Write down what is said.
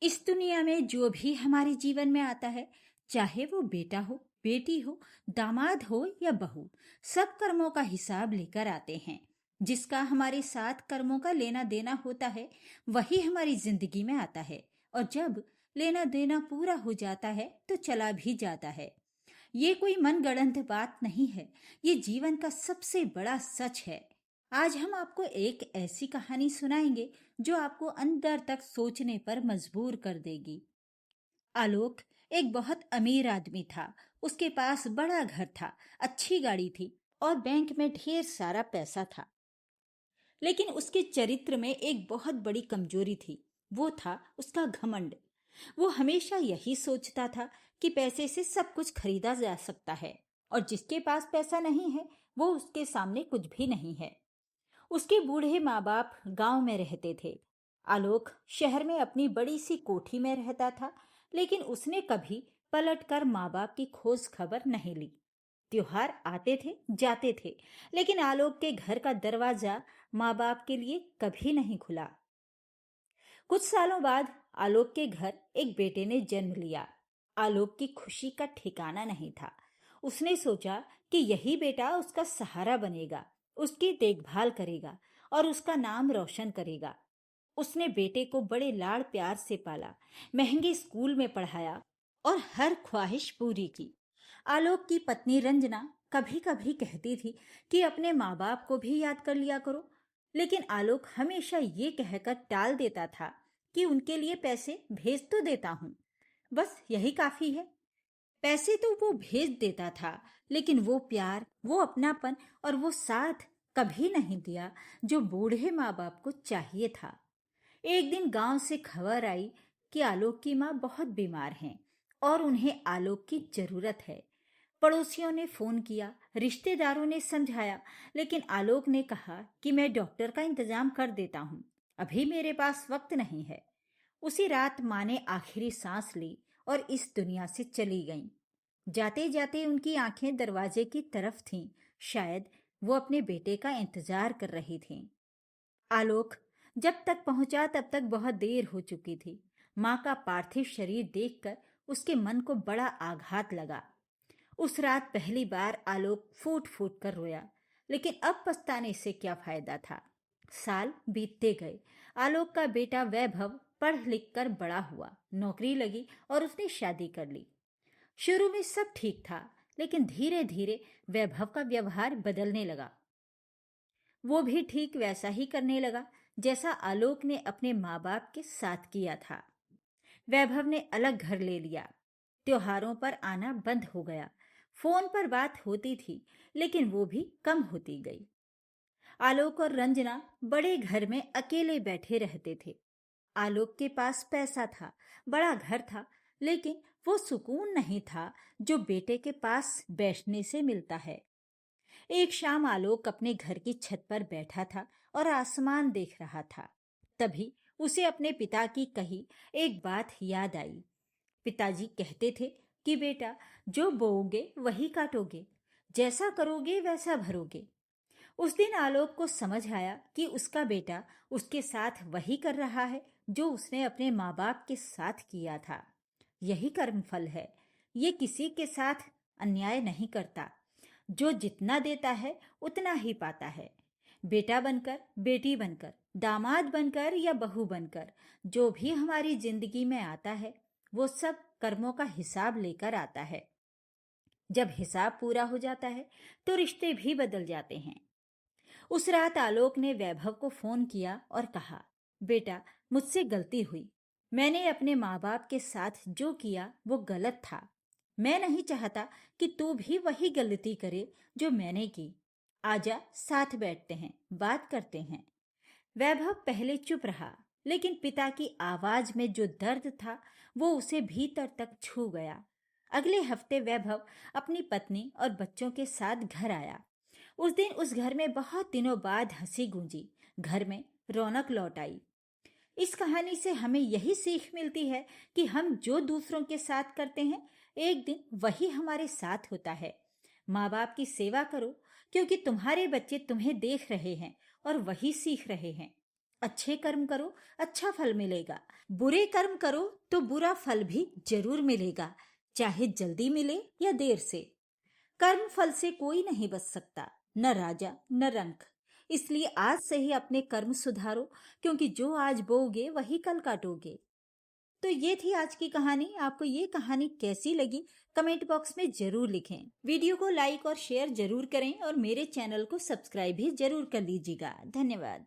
इस दुनिया में जो भी हमारे जीवन में आता है, चाहे वो बेटा हो, बेटी हो, दामाद हो या बहू, सब कर्मों का हिसाब लेकर आते हैं। जिसका हमारे साथ कर्मों का लेना देना होता है, वही हमारी जिंदगी में आता है। और जब लेना देना पूरा हो जाता है तो चला भी जाता है। ये कोई मनगढ़ंत बात नहीं है, ये जीवन का सबसे बड़ा सच है। आज हम आपको एक ऐसी कहानी सुनाएंगे जो आपको अंदर तक सोचने पर मजबूर कर देगी। आलोक एक बहुत अमीर आदमी था। उसके पास बड़ा घर था, अच्छी गाड़ी थी और बैंक में ढेर सारा पैसा था। लेकिन उसके चरित्र में एक बहुत बड़ी कमजोरी थी। वो था उसका घमंड। वो हमेशा यही सोचता था कि पैसे से सब कुछ खरीदा जा सकता है और जिसके पास पैसा नहीं है वो उसके सामने कुछ भी नहीं है। उसके बूढ़े माँ बाप गांव में रहते थे। आलोक शहर में अपनी बड़ी सी कोठी में रहता था, लेकिन उसने कभी पलटकर माँ बाप की खोज खबर नहीं ली। त्योहार आते थे जाते थे, लेकिन आलोक के घर का दरवाजा माँ बाप के लिए कभी नहीं खुला। कुछ सालों बाद आलोक के घर एक बेटे ने जन्म लिया। आलोक की खुशी का ठिकाना नहीं था। उसने सोचा कि यही बेटा उसका सहारा बनेगा, उसकी देखभाल करेगा और उसका नाम रोशन करेगा। उसने बेटे को बड़े लाड़ प्यार से पाला, महंगे स्कूल में पढ़ाया और हर ख्वाहिश पूरी की। आलोक की पत्नी रंजना कभी कभी कहती थी कि अपने माँ बाप को भी याद कर लिया करो, लेकिन आलोक हमेशा ये कहकर टाल देता था कि उनके लिए पैसे भेज तो देता हूँ, बस यही काफी है। पैसे तो वो भेज देता था, लेकिन वो प्यार, वो अपनापन और वो साथ कभी नहीं दिया जो बूढ़े माँ बाप को चाहिए था। एक दिन गांव से खबर आई कि आलोक की माँ बहुत बीमार हैं और उन्हें आलोक की जरूरत है। पड़ोसियों ने फोन किया, रिश्तेदारों ने समझाया, लेकिन आलोक ने कहा कि मैं डॉक्टर का इंतजाम कर देता हूँ, अभी मेरे पास वक्त नहीं है। उसी रात माँ ने आखिरी सांस ली और इस दुनिया से चली गईं। जाते जाते उनकी आंखें दरवाजे की तरफ थीं। शायद वो अपने बेटे का इंतजार कर रही थीं। आलोक जब तक पहुंचा तब तक बहुत देर हो चुकी थी। माँ का पार्थिव शरीर देखकर उसके मन को बड़ा आघात लगा। उस रात पहली बार आलोक फूट फूट कर रोया, लेकिन अब पछताने से क्या फायदा था। साल बीतते गए। आलोक का बेटा वैभव पढ़ लिख कर बड़ा हुआ, नौकरी लगी और उसने शादी कर ली। शुरू में सब ठीक था, लेकिन धीरे धीरे वैभव का व्यवहार बदलने लगा। वो भी ठीक वैसा ही करने लगा जैसा आलोक ने अपने माँ बाप के साथ किया था। वैभव ने अलग घर ले लिया। त्योहारों पर आना बंद हो गया। फोन पर बात होती थी, लेकिन वो भी कम होती गई। आलोक और रंजना बड़े घर में अकेले बैठे रहते थे। आलोक के पास पैसा था, बड़ा घर था, लेकिन वो सुकून नहीं था जो बेटे के पास बैठने से मिलता है। एक शाम आलोक अपने घर की छत पर बैठा था और आसमान देख रहा था। तभी उसे अपने पिता की कही एक बात याद आई। पिताजी कहते थे कि बेटा, जो बोओगे वही काटोगे, जैसा करोगे वैसा भरोगे। उस दिन आलोक को समझ आया कि उसका बेटा उसके साथ वही कर रहा है जो उसने अपने माँ बाप के साथ किया था। यही कर्मफल है। ये किसी के साथ अन्याय नहीं करता। जो जितना देता है उतना ही पाता है। बेटा बनकर, बेटी बनकर, दामाद बनकर या बहू बनकर, जो भी हमारी जिंदगी में आता है वो सब कर्मों का हिसाब लेकर आता है। जब हिसाब पूरा हो जाता है तो रिश्ते भी बदल जाते हैं। उस रात आलोक ने वैभव को फोन किया और कहा, बेटा, मुझसे गलती हुई। मैंने अपने माँ बाप के साथ जो किया वो गलत था। मैं नहीं चाहता कि तू भी वही गलती करे जो मैंने की। आजा, साथ बैठते हैं, बात करते हैं। वैभव पहले चुप रहा, लेकिन पिता की आवाज में जो दर्द था वो उसे भीतर तक छू गया। अगले हफ्ते वैभव अपनी पत्नी और बच्चों के साथ घर आया। उस दिन उस घर में बहुत दिनों बाद हंसी गूंजी। घर में रौनक लौट आई। इस कहानी से हमें यही सीख मिलती है कि हम जो दूसरों के साथ करते हैं, एक दिन वही हमारे साथ होता है। माँ बाप की सेवा करो, क्योंकि तुम्हारे बच्चे तुम्हें देख रहे हैं और वही सीख रहे हैं। अच्छे कर्म करो, अच्छा फल मिलेगा। बुरे कर्म करो तो बुरा फल भी जरूर मिलेगा, चाहे जल्दी मिले या देर से। कर्म फल से कोई नहीं बच सकता, न राजा न रंक। इसलिए आज से ही अपने कर्म सुधारो, क्योंकि जो आज बोओगे वही कल काटोगे। तो ये थी आज की कहानी। आपको ये कहानी कैसी लगी कमेंट बॉक्स में जरूर लिखें। वीडियो को लाइक और शेयर जरूर करें और मेरे चैनल को सब्सक्राइब भी जरूर कर लीजिएगा। धन्यवाद।